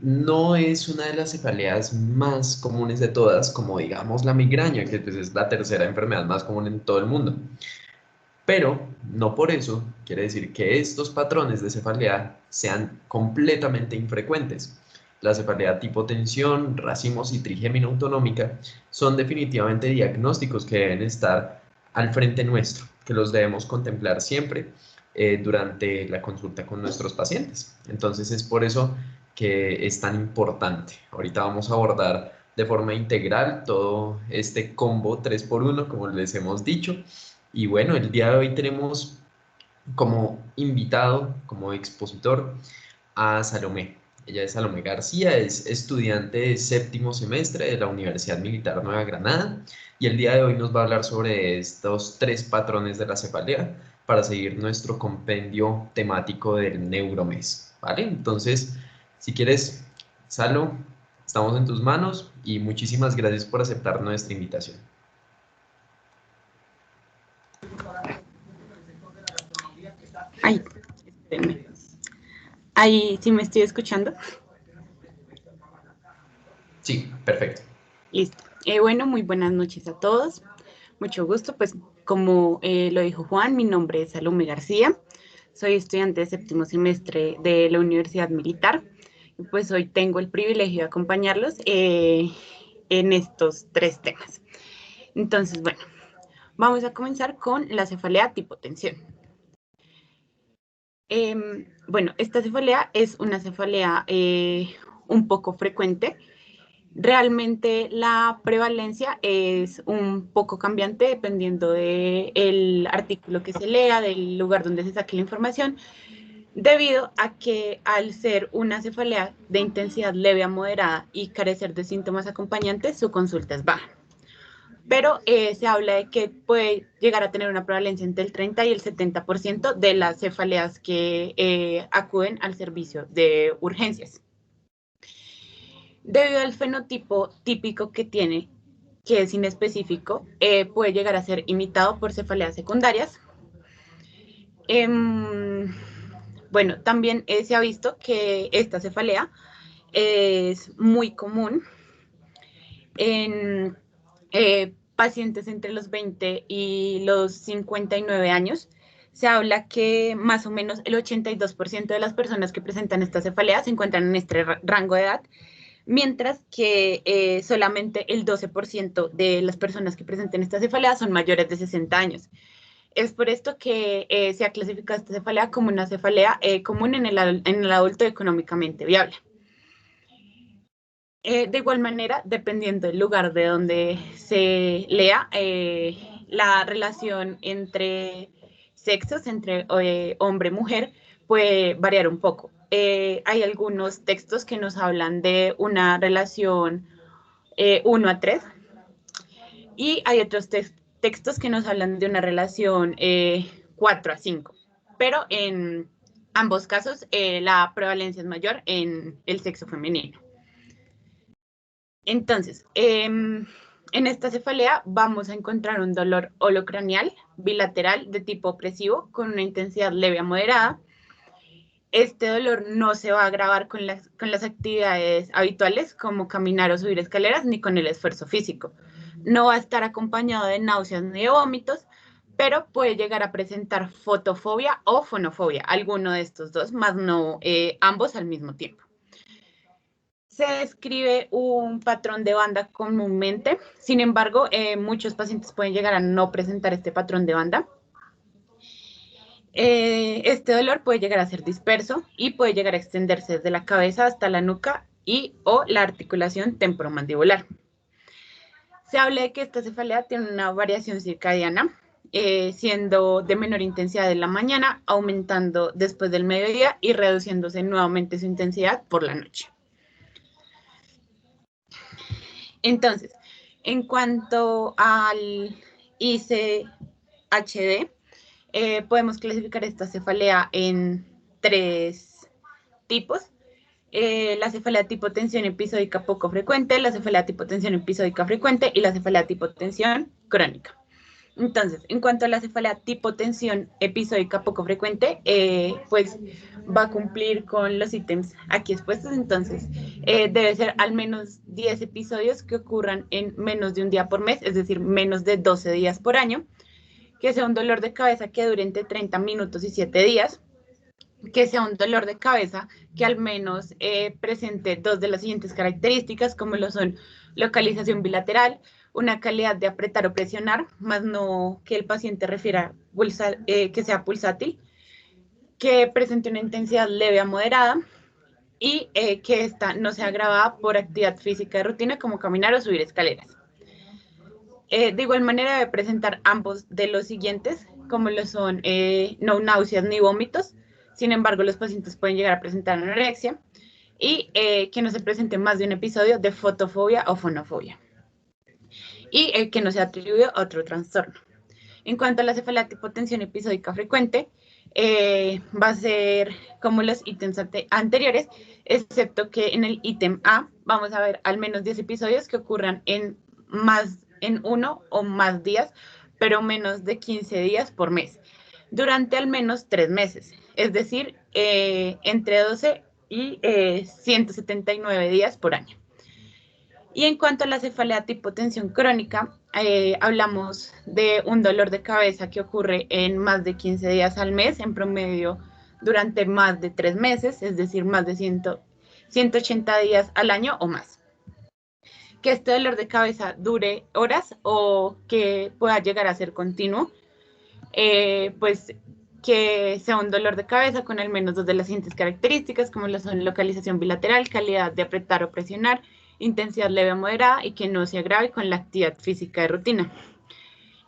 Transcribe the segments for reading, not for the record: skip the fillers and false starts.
No es una de las cefaleas más comunes de todas, como digamos la migraña, que pues, es la tercera enfermedad más común en todo el mundo. Pero no por eso quiere decir que estos patrones de cefalea sean completamente infrecuentes. La cefalea tipo tensión, racimos y trigémino autonómica son definitivamente diagnósticos que deben estar al frente nuestro, que los debemos contemplar siempre durante la consulta con nuestros pacientes. Entonces es por eso que es tan importante. Ahorita vamos a abordar de forma integral todo este combo 3x1, como les hemos dicho. Y bueno, el día de hoy tenemos como invitado, como expositor, a Salomé. Ella es Salomé García, es estudiante de séptimo semestre de la Universidad Militar Nueva Granada y el día de hoy nos va a hablar sobre estos tres patrones de la cefalea para seguir nuestro compendio temático del Neuromes, ¿vale? Entonces, si quieres, Salo, estamos en tus manos y muchísimas gracias por aceptar nuestra invitación. Ay, espérenme. Ahí sí me estoy escuchando. Sí, perfecto. Listo. Bueno, muy buenas noches a todos. Mucho gusto. Pues como lo dijo Juan, mi nombre es Salomé García. Soy estudiante de séptimo semestre de la Universidad Militar. Y pues hoy tengo el privilegio de acompañarlos en estos tres temas. Entonces, bueno, vamos a comenzar con la cefalea tipo tensión. Bueno, esta cefalea es una cefalea un poco frecuente. Realmente la prevalencia es un poco cambiante dependiendo del artículo que se lea, del lugar donde se saque la información, debido a que al ser una cefalea de intensidad leve a moderada y carecer de síntomas acompañantes, su consulta es baja. Pero se habla de que puede llegar a tener una prevalencia entre el 30 y el 70% de las cefaleas que acuden al servicio de urgencias. Debido al fenotipo típico que tiene, que es inespecífico, puede llegar a ser imitado por cefaleas secundarias. Bueno, también se ha visto que esta cefalea es muy común en pacientes entre los 20 y los 59 años. Se habla que más o menos el 82% de las personas que presentan esta cefalea se encuentran en este rango de edad, mientras que solamente el 12% de las personas que presenten esta cefalea son mayores de 60 años. Es por esto que se ha clasificado esta cefalea como una cefalea común en el adulto económicamente viable. De igual manera, dependiendo del lugar de donde se lea, la relación entre sexos, entre hombre y mujer, puede variar un poco. Hay algunos textos que nos hablan de una relación 1 a 3 y hay otros textos que nos hablan de una relación 4 a 5. Pero en ambos casos, la prevalencia es mayor en el sexo femenino. Entonces, en esta cefalea vamos a encontrar un dolor holocranial bilateral de tipo opresivo con una intensidad leve a moderada. Este dolor no se va a agravar con las actividades habituales como caminar o subir escaleras ni con el esfuerzo físico. No va a estar acompañado de náuseas ni de vómitos, pero puede llegar a presentar fotofobia o fonofobia, alguno de estos dos, más no ambos al mismo tiempo. Se describe un patrón de banda comúnmente, sin embargo, muchos pacientes pueden llegar a no presentar este patrón de banda. Este dolor puede llegar a ser disperso y puede llegar a extenderse desde la cabeza hasta la nuca y o la articulación temporomandibular. Se habla de que esta cefalea tiene una variación circadiana, siendo de menor intensidad en la mañana, aumentando después del mediodía y reduciéndose nuevamente su intensidad por la noche. Entonces, en cuanto al ICHD, podemos clasificar esta cefalea en 3 tipos. La cefalea tipo tensión episódica poco frecuente, la cefalea tipo tensión episódica frecuente y la cefalea tipo tensión crónica. Entonces, en cuanto a la cefalea tipo tensión episódica poco frecuente, pues va a cumplir con los ítems aquí expuestos. Entonces, debe ser al menos 10 episodios que ocurran en menos de un día por mes, es decir, menos de 12 días por año, que sea un dolor de cabeza que dure entre 30 minutos y 7 días, que sea un dolor de cabeza que al menos presente dos de las siguientes características, como lo son localización bilateral, una calidad de apretar o presionar, más no que el paciente refiera que sea pulsátil, que presente una intensidad leve a moderada y que esta no sea agravada por actividad física de rutina como caminar o subir escaleras. De igual manera debe presentar ambos de los siguientes, como lo son no náuseas ni vómitos. Sin embargo, los pacientes pueden llegar a presentar anorexia y que no se presente más de un episodio de fotofobia o fonofobia y que no sea atribuido a otro trastorno. En cuanto a la cefalea tipo tensión episódica frecuente, va a ser como los ítems anteriores, excepto que en el ítem A vamos a ver al menos 10 episodios que ocurran en uno o más días, pero menos de 15 días por mes, durante al menos 3 meses, es decir, entre 12 y 179 días por año. Y en cuanto a la cefalea tipo tensión crónica, hablamos de un dolor de cabeza que ocurre en más de 15 días al mes, en promedio durante más de 3 meses, es decir, más de 180 días al año o más. Que este dolor de cabeza dure horas o que pueda llegar a ser continuo, pues que sea un dolor de cabeza con al menos dos de las siguientes características, como la son localización bilateral, calidad de apretar o presionar, intensidad leve o moderada y que no se agrave con la actividad física de rutina.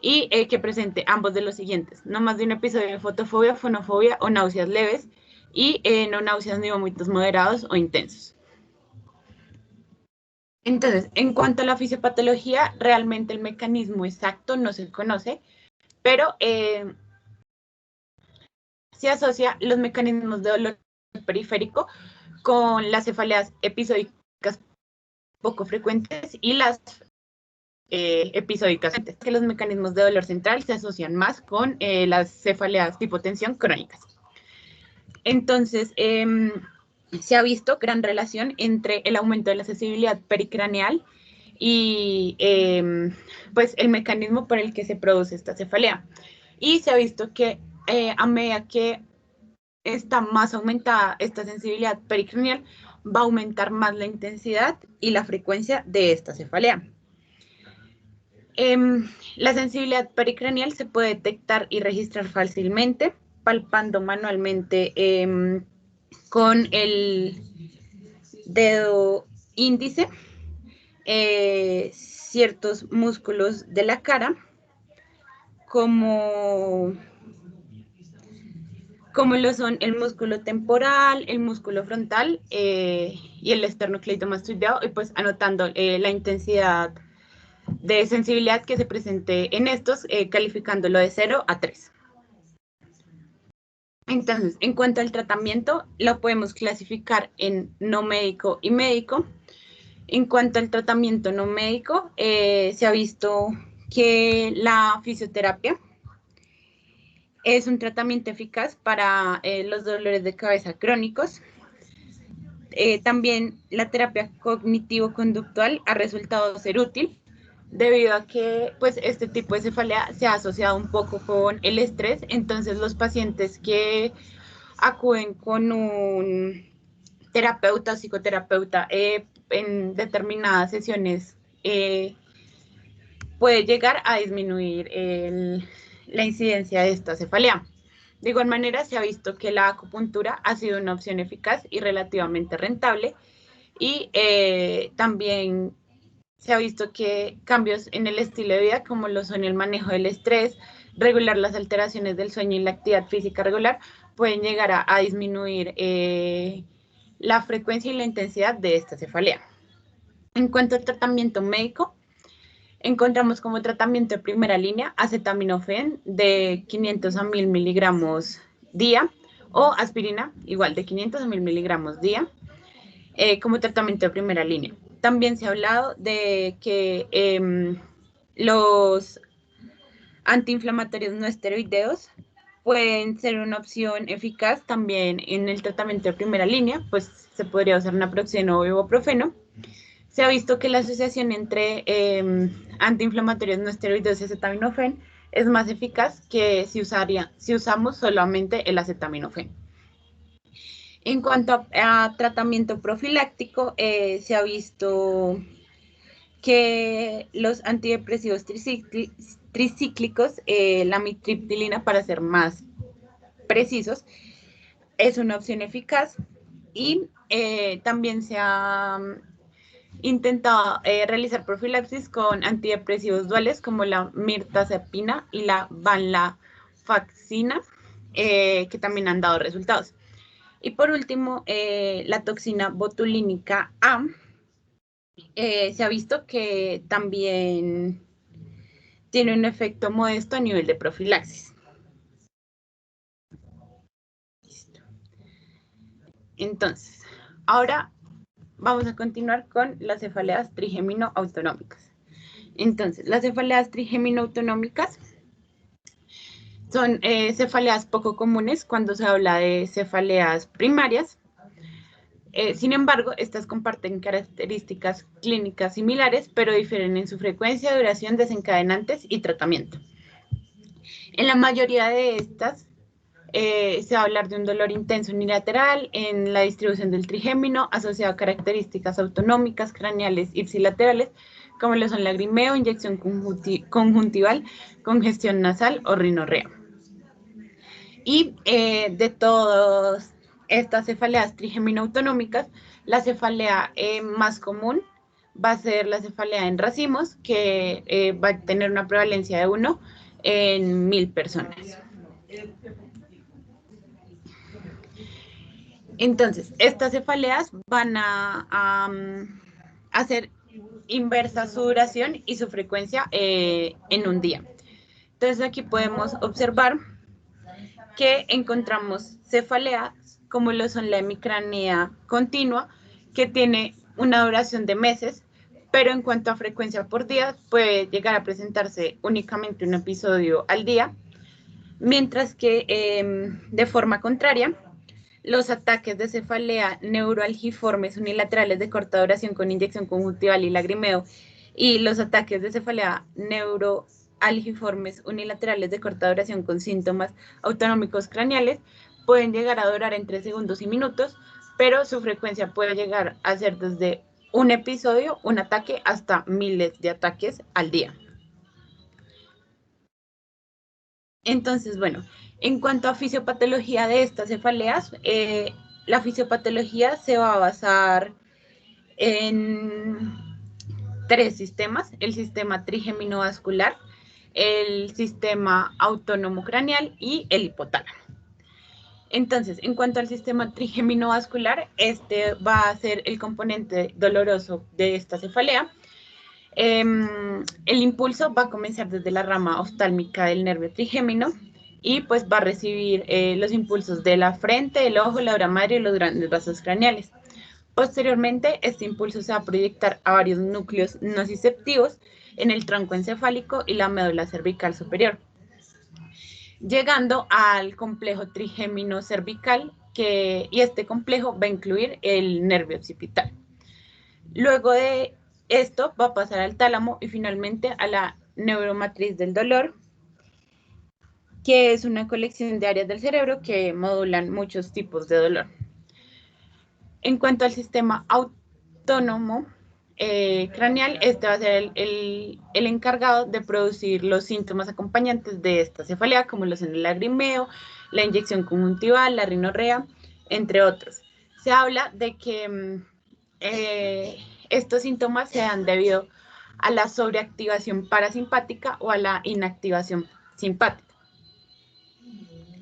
Y que presente ambos de los siguientes, no más de un episodio de fotofobia, fonofobia o náuseas leves y no náuseas ni vómitos moderados o intensos. Entonces, en cuanto a la fisiopatología, realmente el mecanismo exacto no se conoce, pero se asocia los mecanismos de dolor periférico con las cefaleas episódicas poco frecuentes y las episódicas, que los mecanismos de dolor central se asocian más con las cefaleas tipo tensión crónicas. Entonces, se ha visto gran relación entre el aumento de la sensibilidad pericraneal y pues el mecanismo por el que se produce esta cefalea. Y se ha visto que a medida que está más aumentada esta sensibilidad pericraneal, va a aumentar más la intensidad y la frecuencia de esta cefalea. La sensibilidad pericraneal se puede detectar y registrar fácilmente palpando manualmente con el dedo índice ciertos músculos de la cara como lo son el músculo temporal, el músculo frontal y el esternocleidomastoideado, y pues anotando la intensidad de sensibilidad que se presente en estos, calificándolo de 0 a 3. Entonces, en cuanto al tratamiento, lo podemos clasificar en no médico y médico. En cuanto al tratamiento no médico, se ha visto que la fisioterapia es un tratamiento eficaz para los dolores de cabeza crónicos. También la terapia cognitivo-conductual ha resultado ser útil debido a que pues, este tipo de cefalea se ha asociado un poco con el estrés. Entonces, los pacientes que acuden con un terapeuta o psicoterapeuta en determinadas sesiones puede llegar a disminuir la incidencia de esta cefalea. De igual manera, se ha visto que la acupuntura ha sido una opción eficaz y relativamente rentable y también se ha visto que cambios en el estilo de vida, como lo son el manejo del estrés, regular las alteraciones del sueño y la actividad física regular, pueden llegar a disminuir la frecuencia y la intensidad de esta cefalea. En cuanto al tratamiento médico, encontramos como tratamiento de primera línea acetaminofén de 500 a 1000 miligramos día o aspirina igual de 500 a 1000 miligramos día como tratamiento de primera línea. También se ha hablado de que los Antiinflamatorios no esteroideos pueden ser una opción eficaz también en el tratamiento de primera línea, pues se podría usar naproxeno o ibuprofeno. Se ha visto que la asociación entre antiinflamatorios no esteroideos y acetaminofén es más eficaz que si usamos solamente el acetaminofén. En cuanto a tratamiento profiláctico, se ha visto que los antidepresivos tricíclicos, la amitriptilina para ser más precisos, es una opción eficaz y también se ha intentado realizar profilaxis con antidepresivos duales como la mirtazapina y la venlafaxina, que también han dado resultados. Y por último, la toxina botulínica A, se ha visto que también tiene un efecto modesto a nivel de profilaxis. Listo. Entonces, ahora vamos a continuar con las cefaleas trigémino-autonómicas. Entonces, las cefaleas trigémino-autonómicas son cefaleas poco comunes cuando se habla de cefaleas primarias. Sin embargo, estas comparten características clínicas similares, pero difieren en su frecuencia, duración, desencadenantes y tratamiento. En la mayoría de estas, se va a hablar de un dolor intenso unilateral en la distribución del trigémino, asociado a características autonómicas, craneales, ipsilaterales, como lo son lagrimeo, inyección conjuntival, congestión nasal o rinorrea. Y de todas estas cefaleas trigémino-autonómicas, la cefalea más común va a ser la cefalea en racimos, que va a tener una prevalencia de 1 en 1000 personas. Entonces, estas cefaleas van a hacer inversa su duración y su frecuencia en un día. Entonces, aquí podemos observar que encontramos cefaleas como lo son la hemicrania continua, que tiene una duración de meses, pero en cuanto a frecuencia por día, puede llegar a presentarse únicamente un episodio al día, mientras que de forma contraria, los ataques de cefalea neuroalgiformes unilaterales de corta duración con inyección conjuntival y lagrimeo y los ataques de cefalea neuroalgiformes unilaterales de corta duración con síntomas autonómicos craneales pueden llegar a durar entre segundos y minutos, pero su frecuencia puede llegar a ser desde un episodio, un ataque, hasta miles de ataques al día. Entonces, bueno, en cuanto a fisiopatología de estas cefaleas, la fisiopatología se va a basar en 3 sistemas: el sistema trigeminovascular, el sistema autónomo craneal y el hipotálamo. Entonces, en cuanto al sistema trigeminovascular, este va a ser el componente doloroso de esta cefalea. El impulso va a comenzar desde la rama oftálmica del nervio trigémino y pues va a recibir los impulsos de la frente, el ojo, la dura madre y los grandes vasos craneales. Posteriormente, este impulso se va a proyectar a varios núcleos nociceptivos en el tronco encefálico y la médula cervical superior, llegando al complejo trigémino cervical, y este complejo va a incluir el nervio occipital. Luego de esto va a pasar al tálamo y finalmente a la neuromatriz del dolor, que es una colección de áreas del cerebro que modulan muchos tipos de dolor. En cuanto al sistema autónomo craneal, este va a ser el encargado de producir los síntomas acompañantes de esta cefalea, como los en el lagrimeo, la inyección conjuntival, la rinorrea, entre otros. Se habla de que estos síntomas se dan debido a la sobreactivación parasimpática o a la inactivación simpática.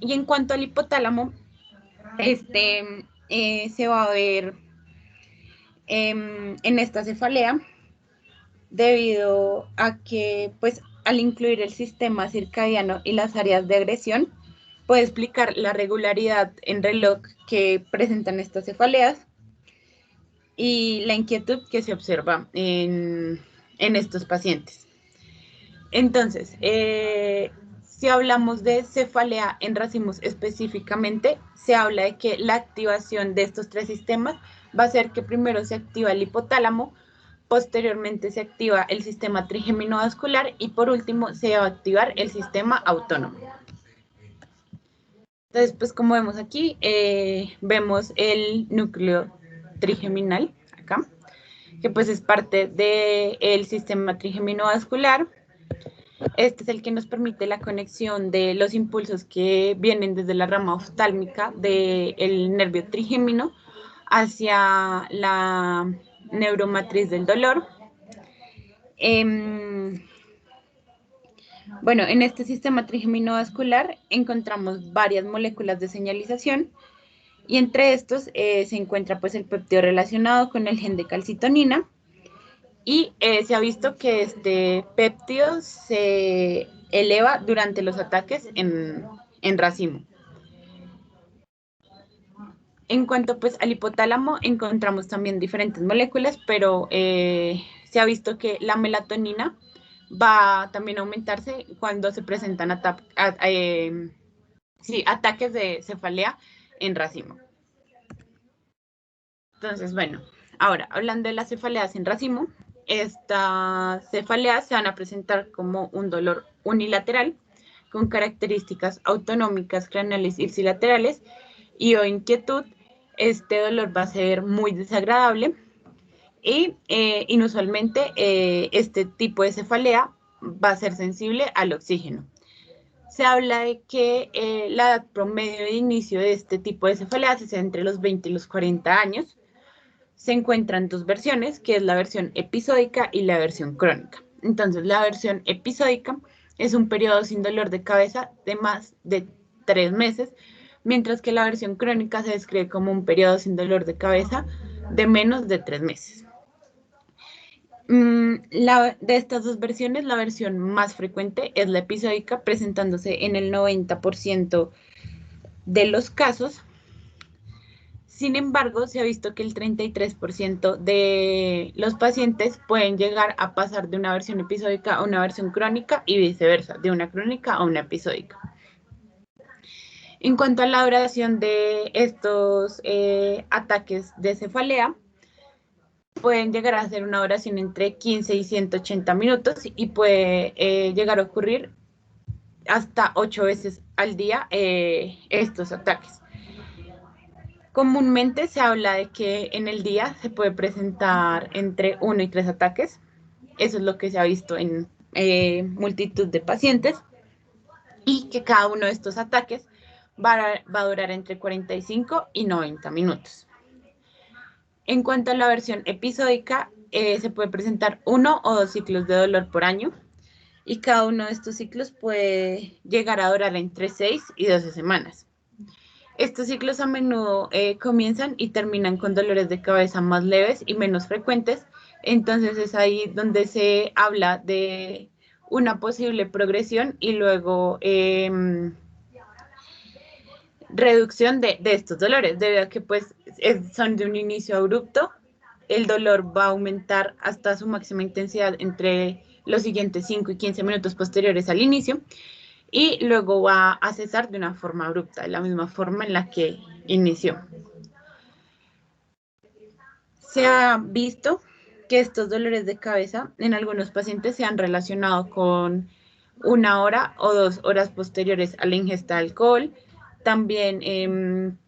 Y en cuanto al hipotálamo, se va a ver en esta cefalea debido a que, pues, al incluir el sistema circadiano y las áreas de agresión, puede explicar la regularidad en reloj que presentan estas cefaleas y la inquietud que se observa en estos pacientes. Entonces, si hablamos de cefalea en racimos específicamente, se habla de que la activación de estos tres sistemas va a ser que primero se activa el hipotálamo, posteriormente se activa el sistema trigeminodascular y por último se va a activar el sistema autónomo. Entonces, pues como vemos aquí, vemos el núcleo trigeminal acá, que pues es parte del sistema trigeminodascular. Este es el que nos permite la conexión de los impulsos que vienen desde la rama oftálmica del nervio trigémino hacia la neuromatriz del dolor. Bueno, en este sistema trigeminodascular encontramos varias moléculas de señalización y entre estos se encuentra pues el péptido relacionado con el gen de calcitonina y se ha visto que este péptido se eleva durante los ataques en racimo. En cuanto pues al hipotálamo encontramos también diferentes moléculas, pero se ha visto que la melatonina va también a aumentarse cuando se presentan ataques de cefalea en racimo. Entonces, bueno, ahora hablando de las cefaleas en racimo, estas cefaleas se van a presentar como un dolor unilateral con características autonómicas craneales ipsilaterales y o inquietud. Este dolor va a ser muy desagradable y inusualmente este tipo de cefalea va a ser sensible al oxígeno. Se habla de que la edad promedio de inicio de este tipo de cefaleas es entre los 20 y los 40 años. Se encuentran dos versiones, que es la versión episódica y la versión crónica. Entonces, la versión episódica es un periodo sin dolor de cabeza de más de 3 meses, mientras que la versión crónica se describe como un periodo sin dolor de cabeza de menos de 3 meses. De estas dos versiones, la versión más frecuente es la episódica, presentándose en el 90% de los casos. Sin embargo, se ha visto que el 33% de los pacientes pueden llegar a pasar de una versión episódica a una versión crónica y viceversa, de una crónica a una episódica. En cuanto a la duración de estos ataques de cefalea, pueden llegar a ser una duración entre 15 y 180 minutos y puede llegar a ocurrir hasta 8 veces al día estos ataques. Comúnmente se habla de que en el día se puede presentar entre 1 y 3 ataques. Eso es lo que se ha visto en multitud de pacientes y que cada uno de estos ataques va a durar entre 45 y 90 minutos. En cuanto a la versión episódica, se puede presentar 1 o 2 ciclos de dolor por año y cada uno de estos ciclos puede llegar a durar entre 6 y 12 semanas. Estos ciclos a menudo comienzan y terminan con dolores de cabeza más leves y menos frecuentes, entonces es ahí donde se habla de una posible progresión y luego reducción de estos dolores, debido a que pues son de un inicio abrupto, el dolor va a aumentar hasta su máxima intensidad entre los siguientes 5 y 15 minutos posteriores al inicio y luego va a cesar de una forma abrupta, de la misma forma en la que inició. Se ha visto que estos dolores de cabeza en algunos pacientes se han relacionado con 1 hora o 2 horas posteriores a la ingesta de alcohol, también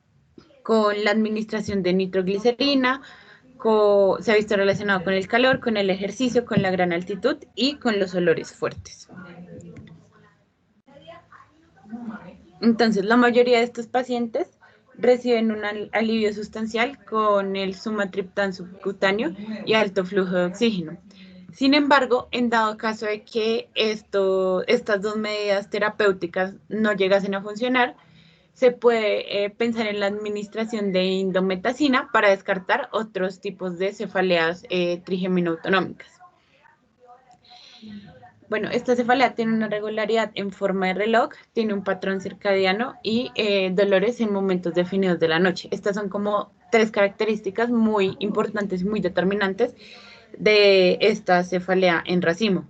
con la administración de nitroglicerina, se ha visto relacionado con el calor, con el ejercicio, con la gran altitud y con los olores fuertes. Entonces, la mayoría de estos pacientes reciben un alivio sustancial con el sumatriptán subcutáneo y alto flujo de oxígeno. Sin embargo, en dado caso de que estas dos medidas terapéuticas no llegasen a funcionar, se puede pensar en la administración de indometacina para descartar otros tipos de cefaleas trigeminautonómicas. Bueno, esta cefalea tiene una regularidad en forma de reloj, tiene un patrón circadiano y dolores en momentos definidos de la noche. Estas son como 3 características muy importantes y muy determinantes de esta cefalea en racimo.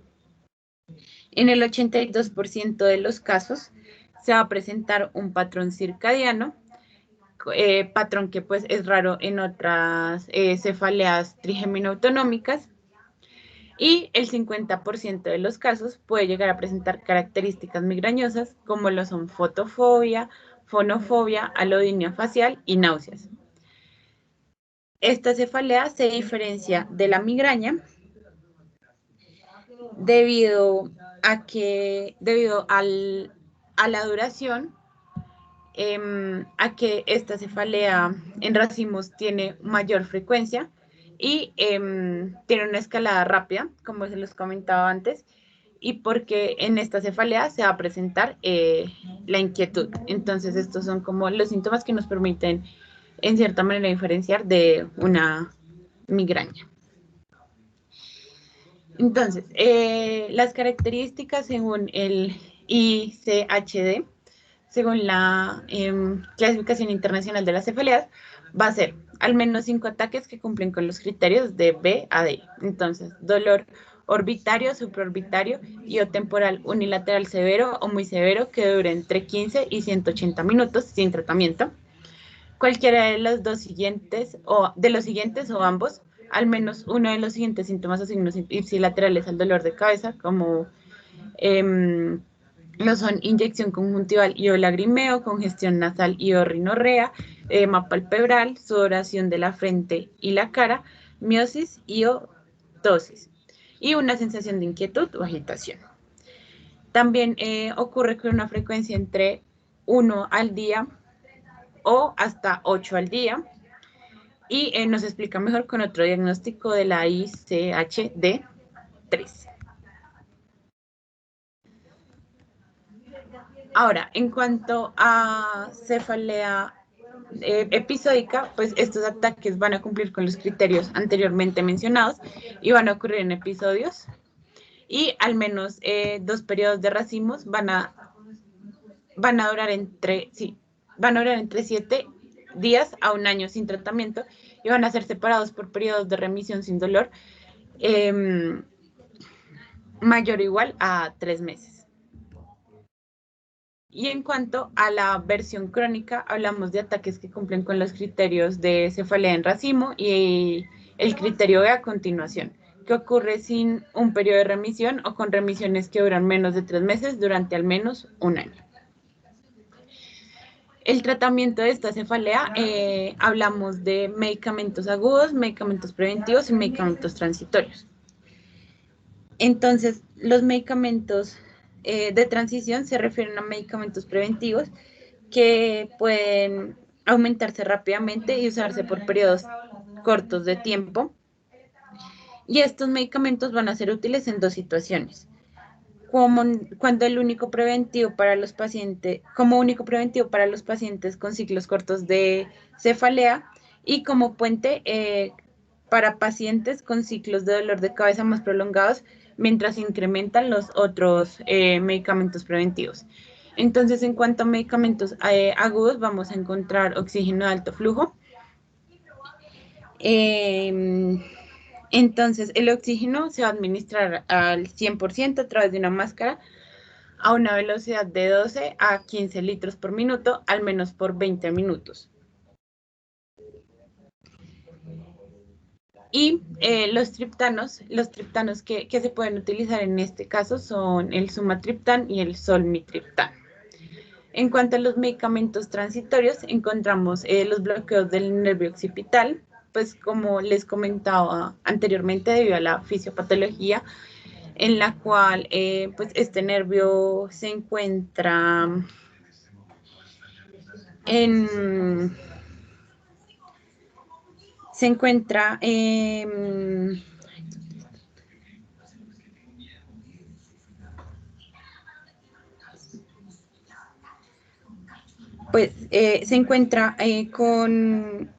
En el 82% de los casos se va a presentar un patrón circadiano, patrón que pues es raro en otras cefaleas trigémino-autonómicas, y el 50% de los casos puede llegar a presentar características migrañosas como lo son fotofobia, fonofobia, alodinia facial y náuseas. Esta cefalea se diferencia de la migraña debido a la duración, a que esta cefalea en racimos tiene mayor frecuencia y tiene una escalada rápida, como se los comentaba antes, y porque en esta cefalea se va a presentar la inquietud. Entonces, estos son como los síntomas que nos permiten, en cierta manera, diferenciar de una migraña. Entonces, las características según el ICHD, según la clasificación internacional de las cefaleas, va a ser al menos 5 ataques que cumplen con los criterios de B a D. Entonces, dolor orbitario, supraorbitario y o temporal unilateral severo o muy severo que dure entre 15 y 180 minutos sin tratamiento. Cualquiera de los dos siguientes o ambos, al menos uno de los siguientes síntomas o signos ipsilaterales al dolor de cabeza, como lo son inyección conjuntival y o lagrimeo, congestión nasal y o rinorrea, edema palpebral, sudoración de la frente y la cara, miosis y o tosis, y una sensación de inquietud o agitación. También ocurre con una frecuencia entre 1 al día o hasta 8 al día, y nos explica mejor con otro diagnóstico de la ICHD 3. Ahora, en cuanto a cefalea episódica, pues estos ataques van a cumplir con los criterios anteriormente mencionados y van a ocurrir en episodios, y al menos 2 periodos de racimos van a durar entre 7 días a 1 año sin tratamiento y van a ser separados por periodos de remisión sin dolor mayor o igual a 3 meses. Y en cuanto a la versión crónica, hablamos de ataques que cumplen con los criterios de cefalea en racimo y el criterio B a continuación, que ocurre sin un periodo de remisión o con remisiones que duran menos de 3 meses durante al menos 1 año. El tratamiento de esta cefalea, hablamos de medicamentos agudos, medicamentos preventivos y medicamentos transitorios. Entonces, los medicamentos de transición se refieren a medicamentos preventivos que pueden aumentarse rápidamente y usarse por periodos cortos de tiempo. Y estos medicamentos van a ser útiles en 2 situaciones. Cuando el único preventivo para los pacientes, como único preventivo para los pacientes con ciclos cortos de cefalea, y como puente para pacientes con ciclos de dolor de cabeza más prolongados mientras incrementan los otros medicamentos preventivos. Entonces, en cuanto a medicamentos agudos, vamos a encontrar oxígeno de alto flujo. Entonces, el oxígeno se va a administrar al 100% a través de una máscara a una velocidad de 12 a 15 litros por minuto, al menos por 20 minutos. Y los triptanos que se pueden utilizar en este caso son el sumatriptán y el solmitriptán. En cuanto a los medicamentos transitorios, encontramos los bloqueos del nervio occipital, pues como les comentaba anteriormente, debido a la fisiopatología en la cual pues este nervio se encuentra en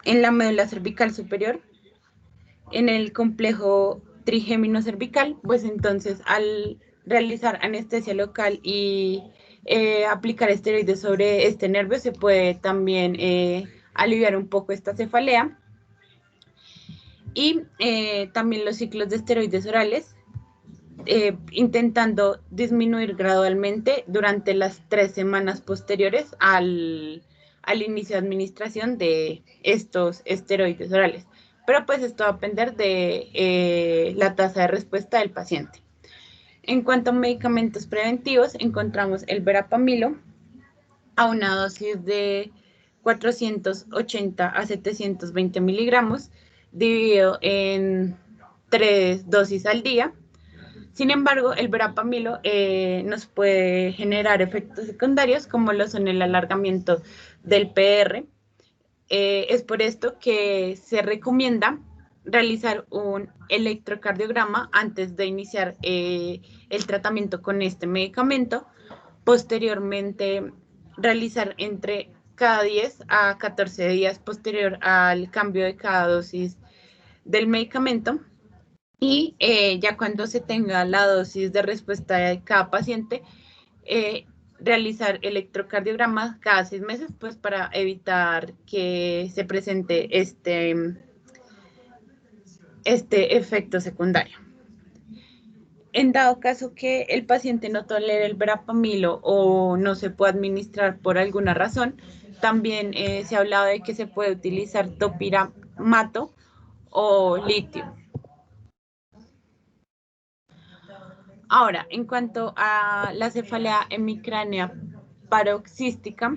la médula cervical superior, en el complejo trigémino cervical. Pues entonces, al realizar anestesia local y aplicar esteroides sobre este nervio, se puede también aliviar un poco esta cefalea. Y también los ciclos de esteroides orales intentando disminuir gradualmente durante las 3 semanas posteriores al inicio de administración de estos esteroides orales. Pero pues esto va a depender de la tasa de respuesta del paciente. En cuanto a medicamentos preventivos, encontramos el verapamilo a una dosis de 480 a 720 miligramos, dividido en 3 dosis al día. Sin embargo, el verapamilo nos puede generar efectos secundarios como lo son el alargamiento del PR. Es por esto que se recomienda realizar un electrocardiograma antes de iniciar el tratamiento con este medicamento. Posteriormente, realizar entre cada 10 a 14 días posterior al cambio de cada dosis del medicamento. Y ya cuando se tenga la dosis de respuesta de cada paciente, realizar electrocardiogramas cada 6 meses, pues para evitar que se presente este efecto secundario. En dado caso que el paciente no tolere el verapamilo o no se pueda administrar por alguna razón, también se ha hablado de que se puede utilizar topiramato o litio. Ahora, en cuanto a la cefalea hemicránea paroxística,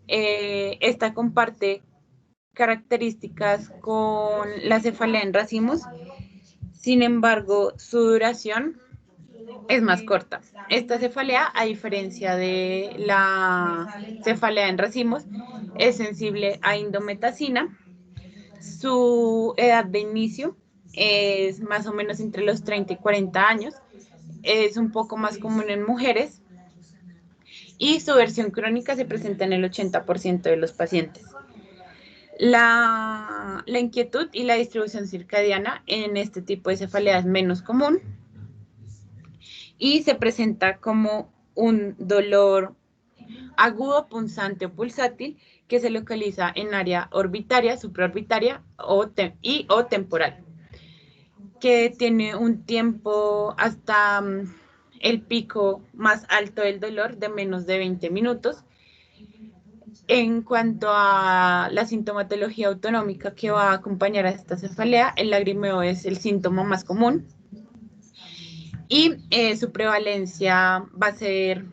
esta comparte características con la cefalea en racimos. Sin embargo, su duración es más corta. Esta cefalea, a diferencia de la cefalea en racimos, es sensible a indometacina. Su edad de inicio es más o menos entre los 30 y 40 años. Es un poco más común en mujeres y su versión crónica se presenta en el 80% de los pacientes. La inquietud y la distribución circadiana en este tipo de cefalea es menos común y se presenta como un dolor agudo, punzante o pulsátil que se localiza en área orbitaria, supraorbitaria o temporal, que tiene un tiempo hasta el pico más alto del dolor de menos de 20 minutos. En cuanto a la sintomatología autonómica que va a acompañar a esta cefalea, el lagrimeo es el síntoma más común y su prevalencia va a ser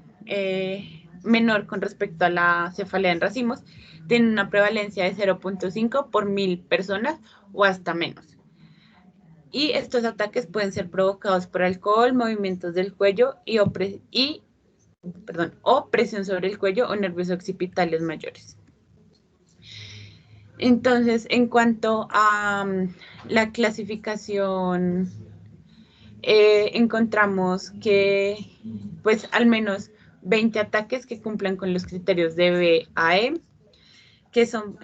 menor con respecto a la cefalea en racimos. Tiene una prevalencia de 0.5 por 1000 personas o hasta menos. Y estos ataques pueden ser provocados por alcohol, movimientos del cuello o presión sobre el cuello o nervios occipitales mayores. Entonces, en cuanto a la clasificación, encontramos que pues al menos 20 ataques que cumplan con los criterios de BAE, que son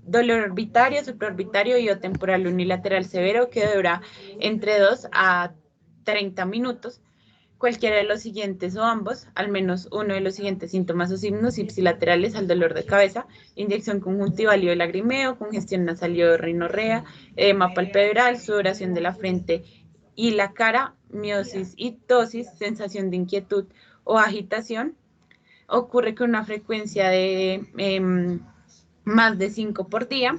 dolor orbitario, supraorbitario y o temporal unilateral severo, que dura entre 2 a 30 minutos. Cualquiera de los siguientes o ambos, al menos uno de los siguientes síntomas o signos ipsilaterales al dolor de cabeza: inyección conjuntival y lagrimeo, congestión nasal y rinorrea, edema palpebral, sudoración de la frente y la cara, miosis y tosis, sensación de inquietud o agitación. Ocurre con una frecuencia de más de 5 por día.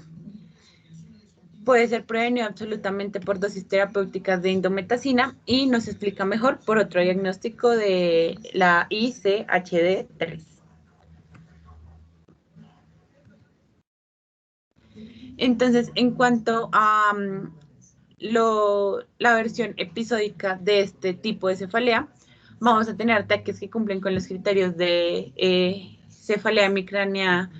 Puede ser prevenido absolutamente por dosis terapéuticas de indometacina y nos explica mejor por otro diagnóstico de la ICHD3. Entonces, en cuanto a la versión episódica de este tipo de cefalea, vamos a tener ataques que cumplen con los criterios de cefalea hemicránea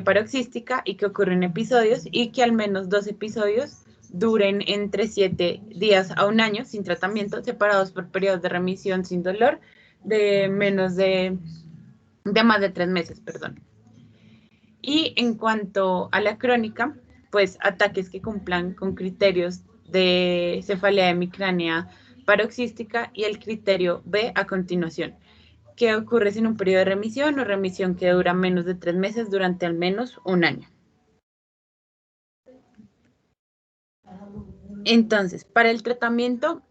paroxística y que ocurren episodios y que al menos 2 episodios duren entre 7 días a un año sin tratamiento, separados por periodos de remisión sin dolor de más de 3 meses, perdón. Y en cuanto a la crónica, pues ataques que cumplan con criterios de cefalea hemicránea paroxística y el criterio B a continuación, que ocurre sin un periodo de remisión o remisión que dura menos de 3 meses durante al menos un año. Entonces, para el tratamiento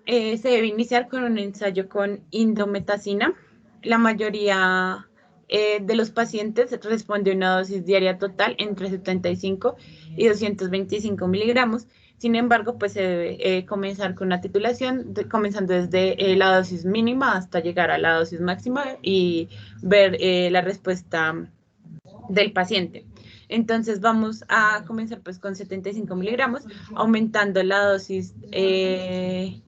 se debe iniciar con un ensayo con indometacina. La mayoría de los pacientes responde a una dosis diaria total entre 75 y 225 miligramos. Sin embargo, pues se debe comenzar con una titulación, comenzando desde la dosis mínima hasta llegar a la dosis máxima y ver la respuesta del paciente. Entonces vamos a comenzar pues con 75 miligramos, aumentando la dosis de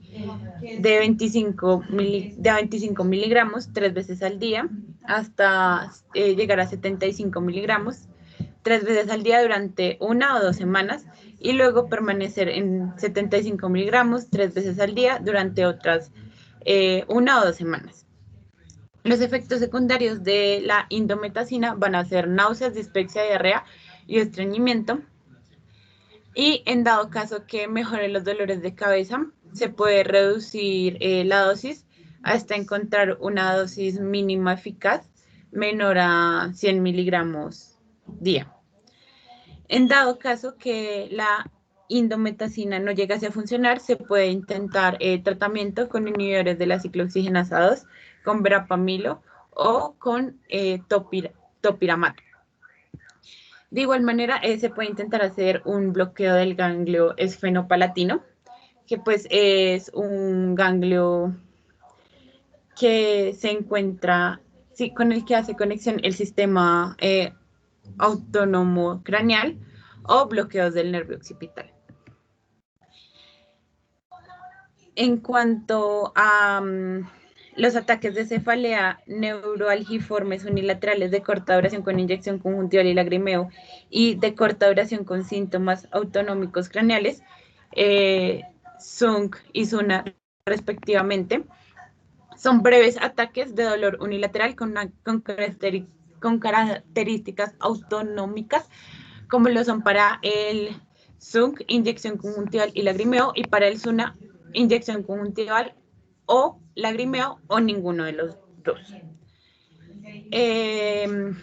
25 miligramos 3 veces al día hasta llegar a 75 miligramos 3 veces al día durante 1 o 2 semanas y luego permanecer en 75 miligramos 3 veces al día durante otras 1 o 2 semanas. Los efectos secundarios de la indometacina van a ser náuseas, dispepsia, diarrea y estreñimiento. Y en dado caso que mejoren los dolores de cabeza, se puede reducir la dosis hasta encontrar una dosis mínima eficaz menor a 100 miligramos día. En dado caso que la indometacina no llegase a funcionar, se puede intentar tratamiento con inhibidores de la ciclooxigenasa 2, con verapamilo o con topiramato. De igual manera, se puede intentar hacer un bloqueo del ganglio esfenopalatino, que pues es un ganglio que se encuentra, sí, con el que hace conexión el sistema autónomo craneal o bloqueos del nervio occipital. En cuanto a los ataques de cefalea neuroalgiformes unilaterales de corta duración con inyección conjuntival y lagrimeo y de corta duración con síntomas autonómicos craneales, SUNC y SUNA respectivamente, son breves ataques de dolor unilateral con características autonómicas, como lo son para el SUNC, inyección conjuntival y lagrimeo, y para el SUNA, inyección conjuntival o lagrimeo o ninguno de los dos.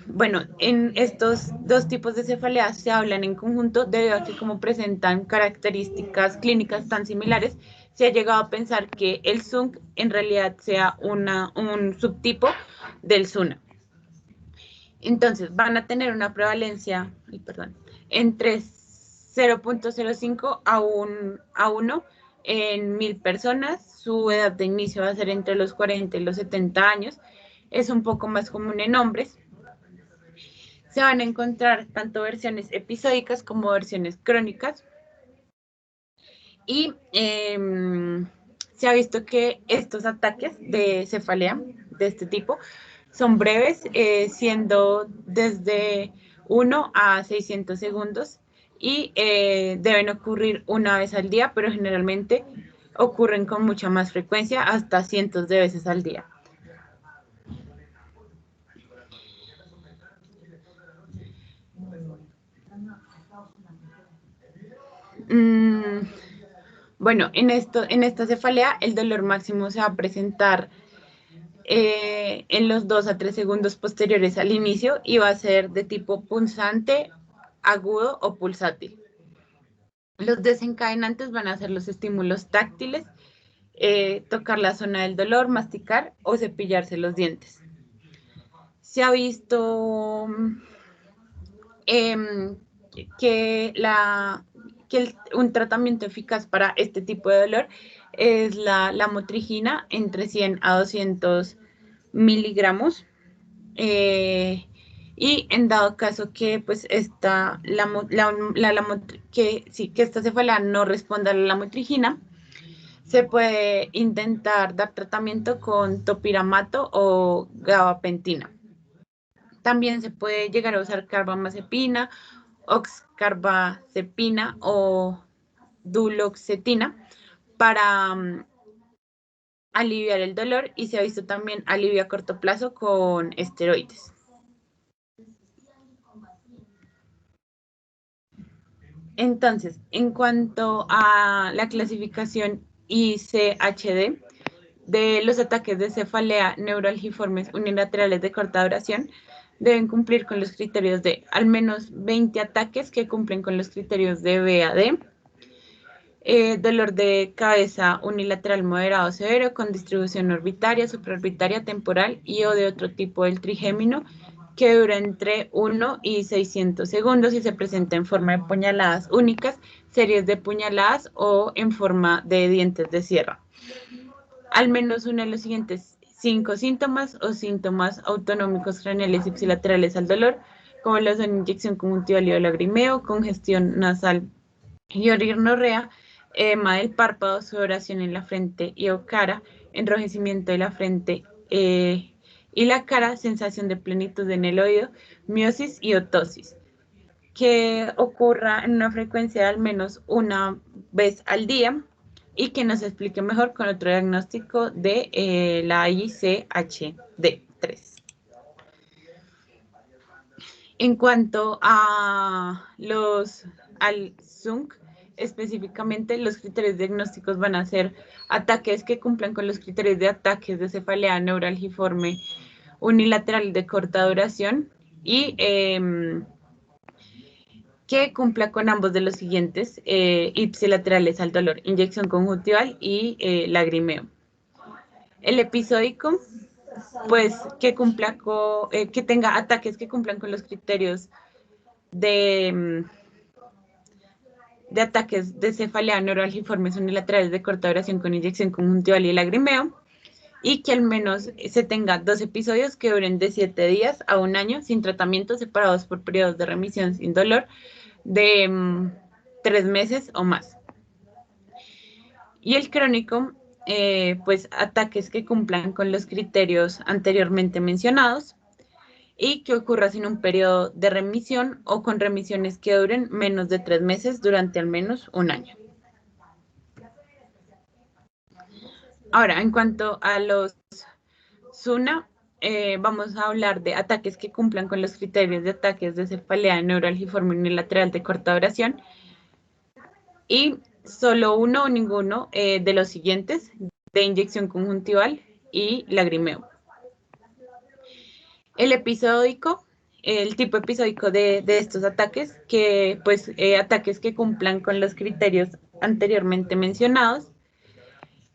Bueno, en estos dos tipos de cefaleas se hablan en conjunto debido a que como presentan características clínicas tan similares, se ha llegado a pensar que el SUNC en realidad sea un subtipo del SUNA. Entonces, van a tener una prevalencia, entre 0.05 a 1 en 1000 personas. Su edad de inicio va a ser entre los 40 y los 70 años. Es un poco más común en hombres. Se van a encontrar tanto versiones episódicas como versiones crónicas. Y se ha visto que estos ataques de cefalea de este tipo son breves, siendo desde 1 a 600 segundos y deben ocurrir una vez al día, pero generalmente ocurren con mucha más frecuencia, hasta cientos de veces al día. Bueno, en esta cefalea el dolor máximo se va a presentar en los 2 a 3 segundos posteriores al inicio y va a ser de tipo punzante, agudo o pulsátil. Los desencadenantes van a ser los estímulos táctiles, tocar la zona del dolor, masticar o cepillarse los dientes. Se ha visto que un tratamiento eficaz para este tipo de dolor es la lamotrigina entre 100 a 200 miligramos. Y en dado caso que pues esta cefalea no responda a la lamotrigina, se puede intentar dar tratamiento con topiramato o gabapentina. También se puede llegar a usar carbamazepina, oxcarbazepina o duloxetina para aliviar el dolor, y se ha visto también alivio a corto plazo con esteroides. Entonces, en cuanto a la clasificación ICHD de los ataques de cefalea neuroalgiformes unilaterales de corta duración, deben cumplir con los criterios de al menos 20 ataques que cumplen con los criterios de BAD. Dolor de cabeza unilateral moderado severo con distribución orbitaria, supraorbitaria, temporal y o de otro tipo del trigémino que dura entre 1 y 600 segundos y se presenta en forma de puñaladas únicas, series de puñaladas o en forma de dientes de sierra. Al menos uno de los siguientes 5 síntomas o síntomas autonómicos craneales ipsilaterales al dolor, como lo son inyección conjuntival y lagrimeo, congestión nasal y orignorrea, edema del párpado, sudoración en la frente y o cara, enrojecimiento de la frente y la cara, sensación de plenitud en el oído, miosis y otosis, que ocurra en una frecuencia de al menos una vez al día y que nos explique mejor con otro diagnóstico de la ICHD3. En cuanto a al ZUNC, específicamente los criterios diagnósticos van a ser ataques que cumplan con los criterios de ataques de cefalea neuralgiforme unilateral de corta duración y que cumpla con ambos de los siguientes ipsilaterales al dolor, inyección conjuntival y lagrimeo. El episódico, pues que cumpla con, que tenga ataques que cumplan con los criterios de ataques de cefalea neuralgiformes unilaterales de corta duración con inyección conjuntival y lagrimeo, y que al menos se tenga 2 episodios que duren de 7 días a 1 año sin tratamiento, separados por periodos de remisión sin dolor de 3 meses o más. Y el crónico, pues ataques que cumplan con los criterios anteriormente mencionados y que ocurra sin un periodo de remisión o con remisiones que duren menos de 3 meses durante al menos 1 año. Ahora, en cuanto a los SUNA, vamos a hablar de ataques que cumplan con los criterios de ataques de cefalea neuralgiforme unilateral de corta duración y solo uno o ninguno de los siguientes, de inyección conjuntival y lagrimeo. El episódico, el tipo episódico de estos ataques, que pues ataques que cumplan con los criterios anteriormente mencionados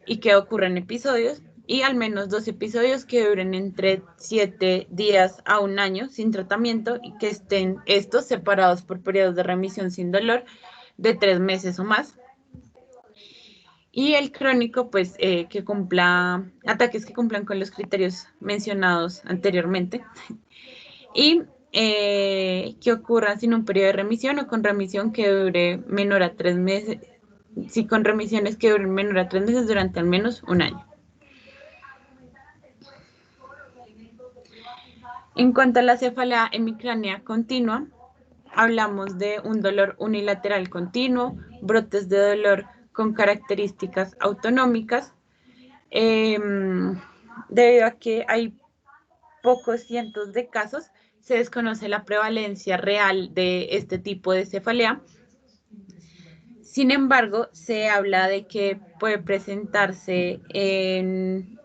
y que ocurran episodios, y al menos 2 episodios que duren entre 7 días a 1 año sin tratamiento y que estén estos separados por periodos de remisión sin dolor de 3 meses o más. Y el crónico, pues que cumpla, ataques que cumplan con los criterios mencionados anteriormente y que ocurran sin un periodo de remisión o con remisión que dure menor a 3 meses, sí, con remisiones que duren menor a 3 meses durante al menos 1 año. En cuanto a la cefalea hemicránea continua, hablamos de un dolor unilateral continuo, brotes de dolor con características autonómicas, debido a que hay pocos cientos de casos, se desconoce la prevalencia real de este tipo de cefalea. Sin embargo, se habla de que puede presentarse en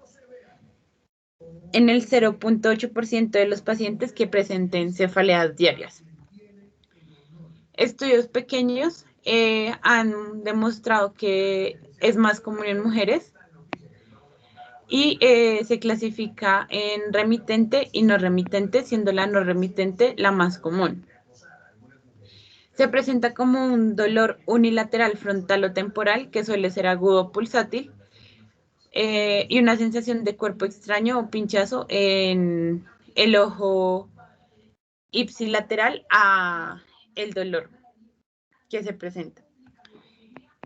el 0.8% de los pacientes que presenten cefaleas diarias. Estudios pequeños han demostrado que es más común en mujeres y se clasifica en remitente y no remitente, siendo la no remitente la más común. Se presenta como un dolor unilateral frontal o temporal que suele ser agudo o pulsátil y una sensación de cuerpo extraño o pinchazo en el ojo ipsilateral a el dolor que se presenta.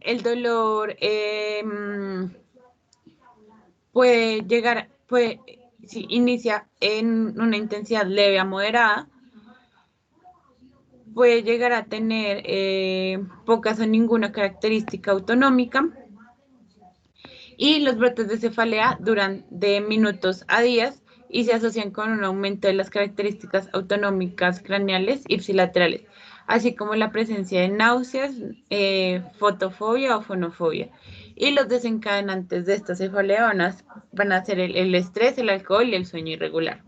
El dolor inicia en una intensidad leve a moderada, puede llegar a tener pocas o ninguna característica autonómica y los brotes de cefalea duran de minutos a días y se asocian con un aumento de las características autonómicas craneales ipsilaterales, así como la presencia de náuseas, fotofobia o fonofobia. Y los desencadenantes de esta cefalea van a ser el estrés, el alcohol y el sueño irregular.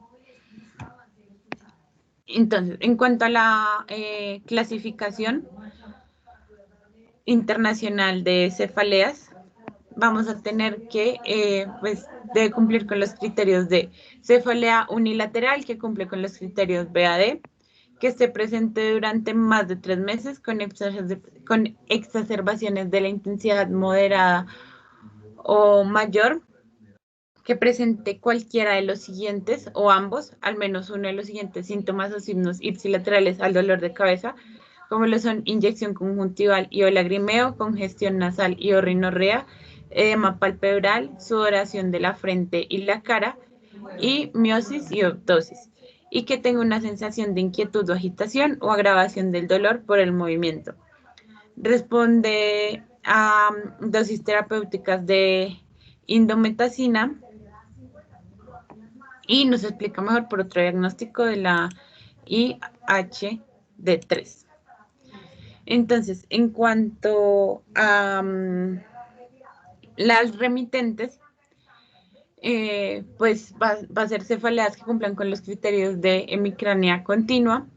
Entonces, en cuanto a la clasificación, internacional de cefaleas, vamos a tener que, pues, debe cumplir con los criterios de cefalea unilateral, que cumple con los criterios BAD, que esté presente durante más de 3 meses con exacerbaciones de la intensidad moderada o mayor, que presente cualquiera de los siguientes o ambos, al menos uno de los siguientes síntomas o signos ipsilaterales al dolor de cabeza, como lo son inyección conjuntival y o lagrimeo, congestión nasal y o rinorrea, edema palpebral, sudoración de la frente y la cara, y miosis y optosis, y que tenga una sensación de inquietud o agitación o agravación del dolor por el movimiento. Responde a dosis terapéuticas de indometacina y nos explica mejor por otro diagnóstico de la IHD3. Entonces, en cuanto a las remitentes, pues va a ser cefaleas que cumplan con los criterios de hemicrania continua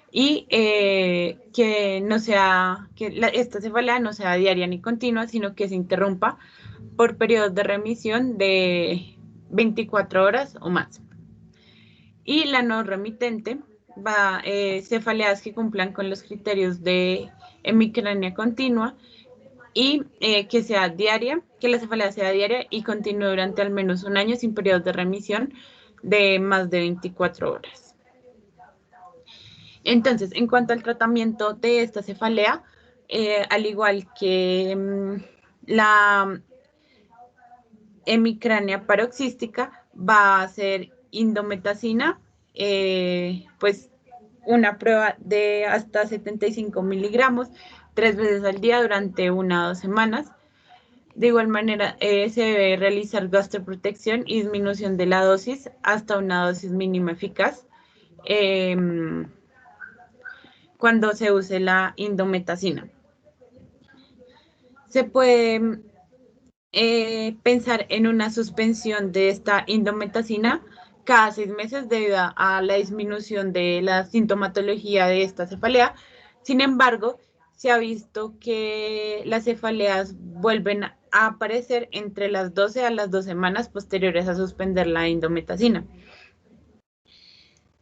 y que no sea, esta cefalea no sea diaria ni continua, sino que se interrumpa por periodos de remisión de 24 horas o más. Y la no remitente va cefaleas que cumplan con los criterios de hemicrania continua y que sea diaria, que la cefalea sea diaria y continúe durante al menos un año sin periodos de remisión de más de 24 horas. Entonces, en cuanto al tratamiento de esta cefalea, al igual que la hemicrania paroxística, va a ser indometacina, pues una prueba de hasta 75 miligramos 3 veces al día durante 1 o 2 semanas. De igual manera, se debe realizar gastroprotección y disminución de la dosis hasta una dosis mínima eficaz cuando se use la indometacina. Se puede pensar en una suspensión de esta indometacina cada 6 meses debido a la disminución de la sintomatología de esta cefalea. Sin embargo, se ha visto que las cefaleas vuelven a aparecer entre las 12 a las 2 semanas posteriores a suspender la indometacina.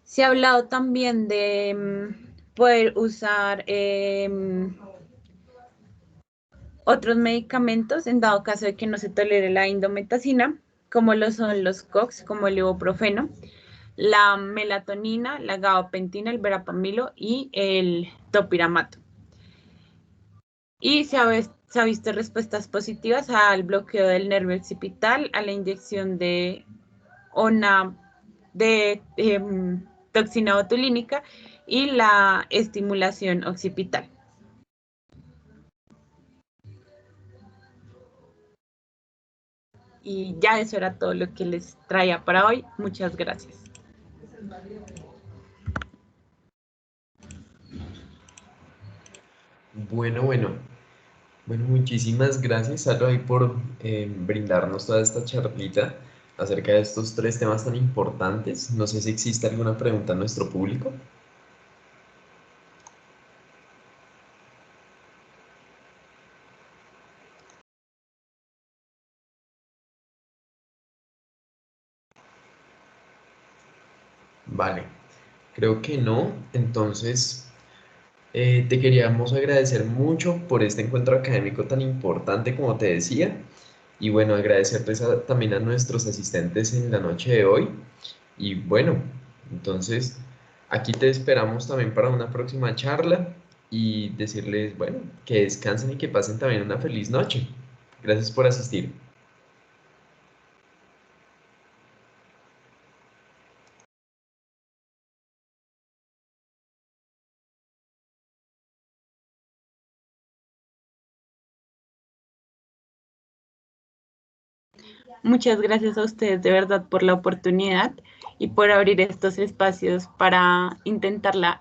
Se ha hablado también de poder usar otros medicamentos en dado caso de que no se tolere la indometacina, como lo son los COX, como el ibuprofeno, la melatonina, la gabapentina, el verapamilo y el topiramato. Y se ha visto respuestas positivas al bloqueo del nervio occipital, a la inyección de toxina botulínica y la estimulación occipital. Y ya eso era todo lo que les traía para hoy. Muchas gracias. Bueno, muchísimas gracias, Aloy, por brindarnos toda esta charlita acerca de estos tres temas tan importantes. No sé si existe alguna pregunta en nuestro público. Vale, creo que no. Entonces, te queríamos agradecer mucho por este encuentro académico tan importante como te decía. Y bueno, agradecerles también a nuestros asistentes en la noche de hoy. Y bueno, entonces aquí te esperamos también para una próxima charla y decirles, bueno, que descansen y que pasen también una feliz noche. Gracias por asistir. Muchas gracias a ustedes de verdad por la oportunidad y por abrir estos espacios para intentar la